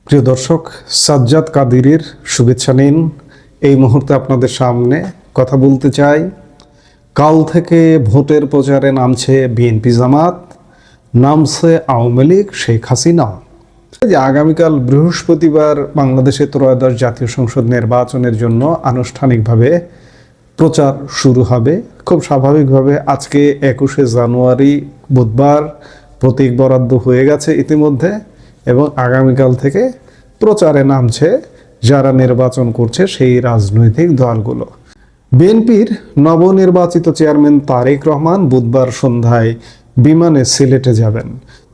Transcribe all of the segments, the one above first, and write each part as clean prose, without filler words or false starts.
প্রিয় দর্শক, সাজ্জাদ কাদিরের শুভেচ্ছা নিন। এই মুহূর্তে আপনাদের সামনে কথা বলতে চাই। কাল থেকে ভোটের প্রচারে নামছে বিএনপি জামাত, নামছে আওয়ামী লীগ, শেখ হাসিনা। যে আগামীকাল বৃহস্পতিবার বাংলাদেশে ত্রয়োদশ জাতীয় সংসদ নির্বাচনের জন্য আনুষ্ঠানিকভাবে প্রচার শুরু হবে। খুব স্বাভাবিকভাবে আজকে 21শে জানুয়ারি বুধবার প্রতীক বরাদ্দ হয়ে গেছে ইতিমধ্যে, এবং আগামীকাল থেকে প্রচারে নামছে যারা নির্বাচন করছে সেই রাজনৈতিক দলগুলো। বিএনপির নবনির্বাচিত চেয়ারম্যান তারেক রহমান বুধবার সন্ধ্যায় বিমানে সিলেটে যাবেন।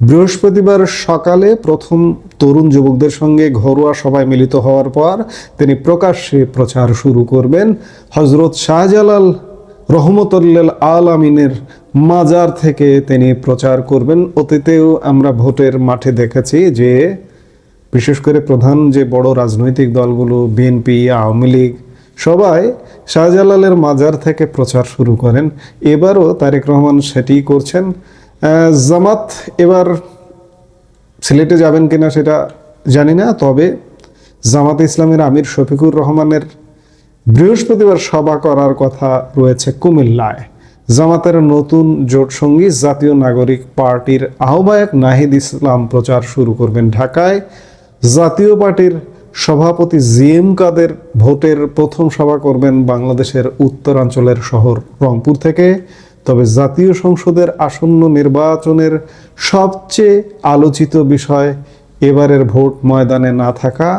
বৃহস্পতিবার সকালে প্রথম তরুণ যুবকদের সঙ্গে ঘরোয়া সভায় মিলিত হওয়ার পর তিনি প্রকাশ্যে প্রচার শুরু করবেন। হজরত শাহজালাল রহমতুল্লাহ আলামিনের মাজার থেকে তিনি প্রচার করবেন। অতীতেও আমরা ভোটের মাঠে দেখেছি যে বিশেষ করে প্রধান যে বড় রাজনৈতিক দলগুলো বিএনপি, আওয়ামী লীগ সবাই শাহজালালের মাজার থেকে প্রচার শুরু করেন। এবারও তারেক রহমান সেটি করছেন। জামাত এবার সিলেটে যাবেন কিনা সেটা জানি না, তবে জামাতে ইসলামের আমির শফিকুর রহমানের বৃহস্পতিবার সভা করার কথা রয়েছে কুমিল্লায়। জামাতের নতুন জোট সঙ্গী জাতীয় নাগরিক পার্টির আহ্বায়ক নাহিদ ইসলাম প্রচার শুরু করবেন ঢাকায়। জাতীয় পার্টির সভাপতি জিএম কাদের ভোটের প্রথম সভা করবেন বাংলাদেশের উত্তরাঞ্চলের শহর রংপুর থেকে। তবে জাতীয় সংসদের আসন্ন নির্বাচনের সবচেয়ে আলোচিত বিষয় এবারের ভোট ময়দানে না থাকা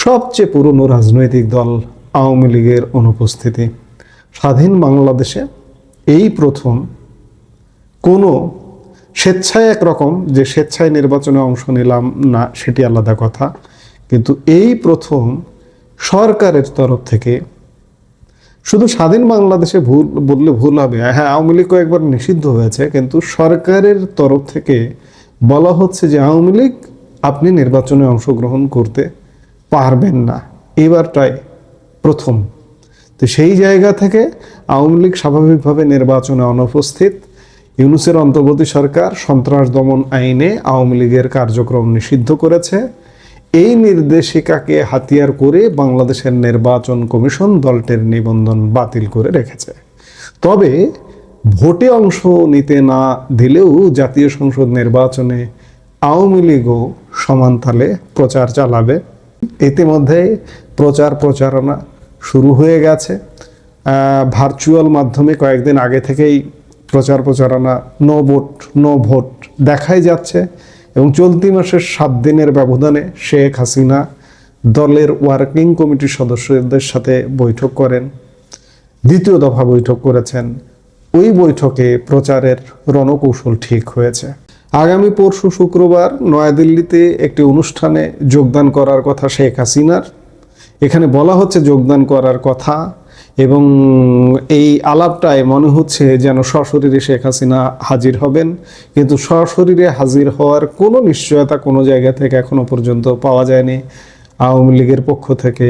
সবচেয়ে পুরনো রাজনৈতিক দল আওয়ামী লীগের অনুপস্থিতি। স্বাধীন বাংলাদেশে এই প্রথম কোনো স্বেচ্ছায়, একরকম যে স্বেচ্ছায় নির্বাচনে অংশ নিলাম না সেটি আলাদা কথা, কিন্তু এই প্রথম সরকারের তরফ থেকে, শুধু স্বাধীন বাংলাদেশে ভুল বললে ভুল হবে, হ্যাঁ আওয়ামী লীগ কয়েকবার নিষিদ্ধ হয়েছে, কিন্তু সরকারের তরফ থেকে বলা হচ্ছে যে আওয়ামী লীগ আপনি নির্বাচনে অংশগ্রহণ করতে পারবেন না, এবারটাই প্রথম। তো সেই জায়গা থেকে আওয়ামী লীগ স্বাভাবিকভাবে নির্বাচনে অনুপস্থিত। ইউনূসের অন্তর্বর্তী সরকার সন্ত্রাস দমন আইনে আওয়ামী লীগের কার্যক্রম নিষিদ্ধ করেছে। এই নির্দেশিকাকে হাতিয়ার করে বাংলাদেশের নির্বাচন কমিশন দলটির নিবন্ধন বাতিল করে রেখেছে। তবে ভোটে অংশ নিতে না দিলেও জাতীয় সংসদ নির্বাচনে আওয়ামী লীগও সমান তালে প্রচার চালাবে। ইতিমধ্যে প্রচারণা শুরু হয়ে গেছে। ভার্চুয়াল মাধ্যমে কয়েকদিন আগে থেকেই প্রচারণা নো ভোট দেখাই যাচ্ছে, এবং চলতি মাসের 7 দিনের ব্যবধানে শেখ হাসিনা দলের ওয়ার্কিং কমিটির সদস্যদের সাথে বৈঠক করেন। দ্বিতীয় দফা বৈঠক করেছেন। ওই বৈঠকে প্রচারের রণকৌশল ঠিক হয়েছে। আগামী পরশু শুক্রবার নয়াদিল্লিতে একটি অনুষ্ঠানে যোগদান করার কথা শেখ হাসিনার। এখানে বলা হচ্ছে যোগদান করার কথা, এবং এই আলাপটায় মনে হচ্ছে যেন সশরীরে শেখ হাসিনা হাজির হবেন, কিন্তু সশরীরে হাজির হওয়ার কোনো নিশ্চয়তা কোনো জায়গা থেকে এখনো পর্যন্ত পাওয়া যায়নি। আওয়ামী লীগের পক্ষ থেকে,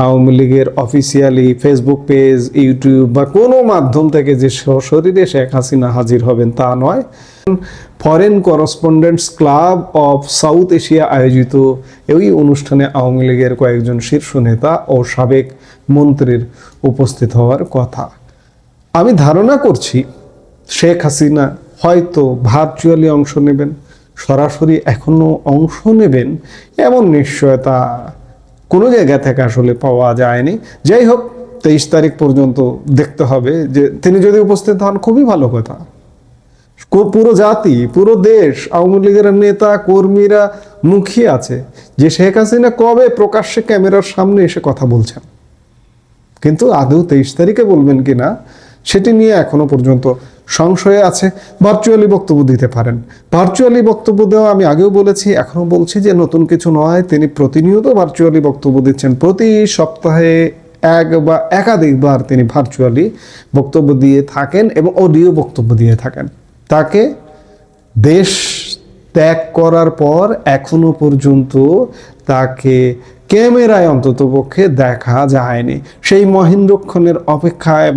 আওয়ামী লীগের অফিসিয়ালি ফেসবুক পেজ, ইউটিউব বা কোনো মাধ্যম থেকে যে সশরীরে শেখ হাসিনা হাজির হবেন তা নয়। Foreign correspondents club of south Asia আয়োজিত এই অনুষ্ঠানে আওয়ামী লীগের কয়েকজন শীর্ষ নেতা ও সাবেক মন্ত্রীর উপস্থিত হওয়ার কথা। আমি ধারণা করছি শেখ হাসিনা হয়তো ভার্চুয়ালি অংশ নেবেন, সরাসরি এখনো অংশ নেবেন এমন নিশ্চয়তা কোনো জায়গা থেকে আসলে পাওয়া যায়নি। যাই হোক, 23 তারিখ পর্যন্ত দেখতে হবে। যে তিনি যদি উপস্থিত হন খুবই ভালো কথা। পুরো জাতি, পুরো দেশ, আওয়ামী লীগের নেতা কর্মীরা মুখিয়ে আছে যে শেখ হাসিনা কবে প্রকাশ্যে ক্যামেরার সামনে এসে কথা বলছেন, কিন্তু আদৌ 23 তারিখে বলবেন কিনা সেটি নিয়ে এখনো পর্যন্ত সংশয় আছে। ভার্চুয়ালি বক্তব্য দিতে পারেন। ভার্চুয়ালি বক্তব্য দেওয়া আমি আগেও বলেছি, এখনো বলছি যে নতুন কিছু নয়। তিনি প্রতিনিয়ত ভার্চুয়ালি বক্তব্য দিচ্ছেন। প্রতি সপ্তাহে এক বা একাধিকবার তিনি ভার্চুয়ালি বক্তব্য দিয়ে থাকেন এবং অডিও বক্তব্য দিয়ে থাকেন। তাকে দেশ ত্যাগ করার পর এখনো পর্যন্ত তাকে ক্যামেরায় অন্ততপক্ষে দেখা যায়নি। সেই মহেন্দ্রক্ষণের অপেক্ষায়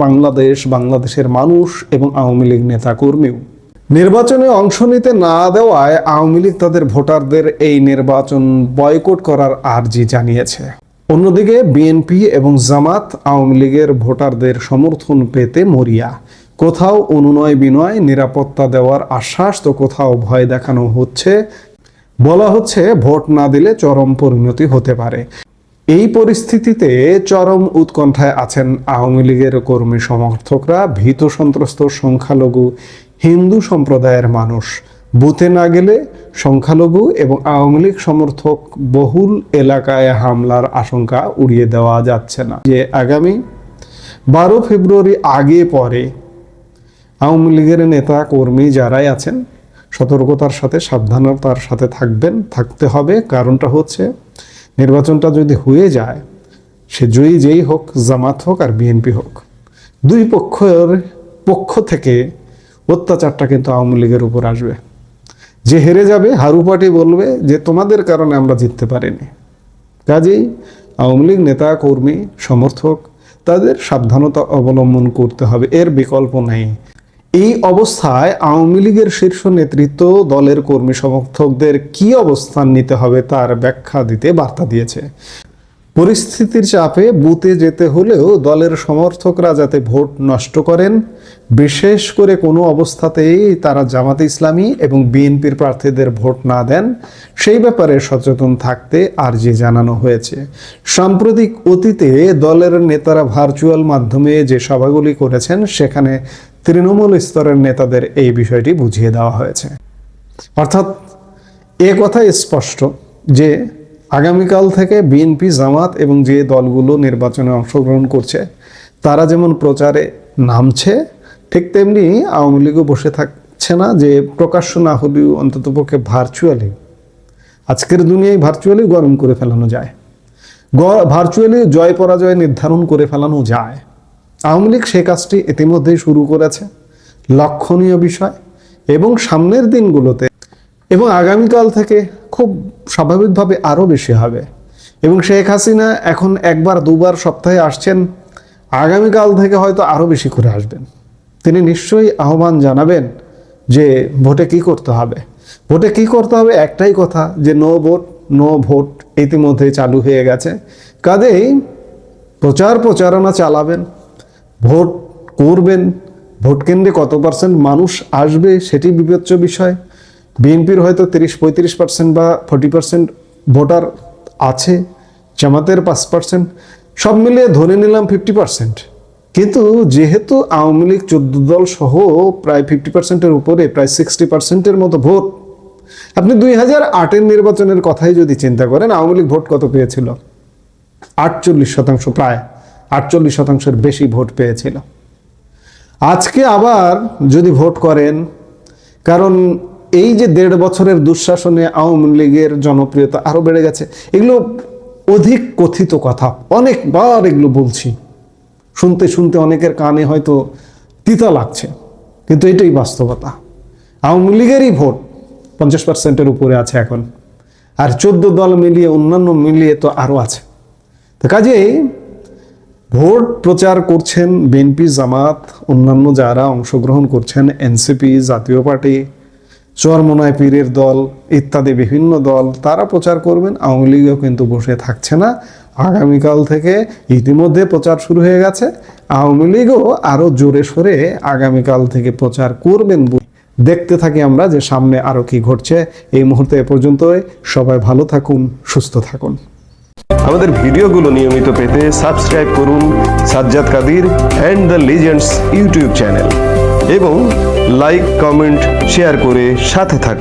বাংলাদেশের মানুষ এবং আওয়ামী লীগ নেতা কর্মীও। নির্বাচনে অংশ নিতে না দেওয়ায় আওয়ামী লীগ তাদের ভোটারদের এই নির্বাচন বয়কট করার আর্জি জানিয়েছে। অন্যদিকে বিএনপি এবং জামাত আওয়ামী লীগের ভোটারদের সমর্থন পেতে মরিয়া। কোথাও অনুনয় বিনয়, নিরাপত্তা দেওয়ার আশ্বাস, তো কোথাও ভয় দেখানো হচ্ছে। বলা হচ্ছে ভোট না দিলে চরম পরিণতি হতে পারে। এই পরিস্থিতিতে চরম উৎকণ্ঠায় আছেন আওয়ামী লীগের কর্মী সমর্থকরা, ভীত সন্ত্রস্ত সংখ্যালঘু হিন্দু সম্প্রদায়ের মানুষ। বুথে না গেলে সংখ্যালঘু এবং আওয়ামী লীগ সমর্থক বহুল এলাকায় হামলার আশঙ্কা উড়িয়ে দেওয়া যাচ্ছে না। যে আগামী 12 ফেব্রুয়ারি আগে পরে আওয়ামী লীগের নেতা কর্মী যারাই আছেন সতর্কতার সাথে, সাবধানতার সাথে থাকতে হবে। কারণটা হচ্ছে নির্বাচনটা যদি হয়ে যায়, সে যেই হোক, জামাত হোক আর বিএনপি হোক, দুই পক্ষ থেকে অত্যাচারটা কিন্তু আওয়ামী লীগের উপর আসবে। যে হেরে যাবে হারু পার্টি বলবে যে তোমাদের কারণে আমরা জিততে পারিনি। কাজেই আওয়ামী লীগ নেতা কর্মী সমর্থক তাদের সাবধানতা অবলম্বন করতে হবে, এর বিকল্প নেই। এই অবস্থায় আওয়ামী লীগের শীর্ষ নেতৃত্ব দলের কর্মী সমর্থকদের কি অবস্থান নিতে হবে তার ব্যাখ্যা দিতে বার্তা দিয়েছে। পরিস্থিতির চাপে বুথে যেতে হলেও দলের সমর্থকরা যাতে ভোট নষ্ট করেন, বিশেষ করে কোনো অবস্থাতেই তারা জামাতে ইসলামী এবং বিএনপির প্রার্থীদের ভোট না দেন, সেই ব্যাপারে সচেতন থাকতে আর্জি জানানো হয়েছে। সাম্প্রতিক অতীতে দলের নেতারা ভার্চুয়াল মাধ্যমে যে সভাগুলি করেছেন, সেখানে তৃণমূল স্তরের নেতাদের এই বিষয়টি বুঝিয়ে দেওয়া হয়েছে। অর্থাৎ এ কথা স্পষ্ট যে আগামীকাল থেকে বিএনপি, জামাত এবং যে দলগুলো নির্বাচনে অংশগ্রহণ করছে তারা যেমন প্রচারে নামছে, ঠিক তেমনি আওয়ামী লীগও বসে থাকছে না, যে প্রকাশ্য না হলেও অন্ততপক্ষে ভার্চুয়ালি, আজকের দুনিয়ায় ভার্চুয়ালি গরম করে ফেলানো যায়, ভার্চুয়ালি জয় পরাজয় নির্ধারণ করে ফেলানো যায়। আওয়ামী লীগ সে কাজটি ইতিমধ্যেই শুরু করেছে, লক্ষণীয় বিষয়। এবং সামনের দিনগুলোতে এবং আগামীকাল থেকে খুব স্বাভাবিকভাবে আরও বেশি হবে। এবং শেখ হাসিনা এখন একবার দুবার সপ্তাহে আসছেন, আগামীকাল থেকে হয়তো আরও বেশি করে আসবেন। তিনি নিশ্চয়ই আহ্বান জানাবেন যে ভোটে কি করতে হবে। ভোটে কি করতে হবে একটাই কথা, যে নো ভোট নো ভোট ইতিমধ্যেই চালু হয়ে গেছে। কাজেই প্রচারণা চালাবেন, ভোট করবেন, ভোট কেন্দ্রে কত পার্সেন্ট মানুষ আসবে সেটি বিবেচ্য বিষয়। বিএনপির হয়তো 30-35% বা 40% ভোটার আছে, জামাতের 5%, সব মিলিয়ে ধরে নিলাম 50%। কিন্তু যেহেতু আওয়ামী লীগ 14 দল সহ প্রায় 50%-এর উপরে, প্রায় 60%-এর মতো ভোট, আপনি 2008-এর নির্বাচনের কথাই যদি চিন্তা করেন, আওয়ামী লীগ ভোট কত পেয়েছিল? 48%, প্রায় 48%-এর বেশি ভোট পেয়েছিল। আজকে আবার যদি ভোট করেন, কারণ এই যে 1.5 বছরের দুঃশাসনে আওয়ামী লীগের জনপ্রিয়তা আরো বেড়ে গেছে, এগুলো অধিক কথিত কথা, অনেকবার এগুলো বলছি, শুনতে শুনতে অনেকের কানে হয়তো তিতা লাগছে, কিন্তু এটাই বাস্তবতা। আওয়ামী লীগেরই ভোট 50%-এর উপরে আছে এখন, আর 14 দল মিলিয়ে, অন্যান্য মিলিয়ে তো আরো আছে। তো কাজেই ভোট প্রচার করছেন বিএনপি, জামাত, অন্যান্য যারা অংশগ্রহণ করছেন, এনসিপি, জাতীয় পার্টি, চরমোনাই পীরের দল ইত্যাদি বিভিন্ন দল, তারা প্রচার করবেন। আওয়ামী লীগও কিন্তু বসে থাকছে না। আগামীকাল থেকে ইতিমধ্যে প্রচার শুরু হয়ে গেছে, আওয়ামী লীগও আরো জোরে সোরে আগামীকাল থেকে প্রচার করবেন। দেখতে থাকি আমরা যে সামনে আরো কি ঘটছে। এই মুহূর্তে এ পর্যন্তই। সবাই ভালো থাকুন, সুস্থ থাকুন। আমাদের ভিডিওগুলো নিয়মিত পেতে সাবস্ক্রাইব করুন Sajjad Kadir and the legends YouTube channel এবং লাইক, কমেন্ট, শেয়ার করে সাথে থাকুন।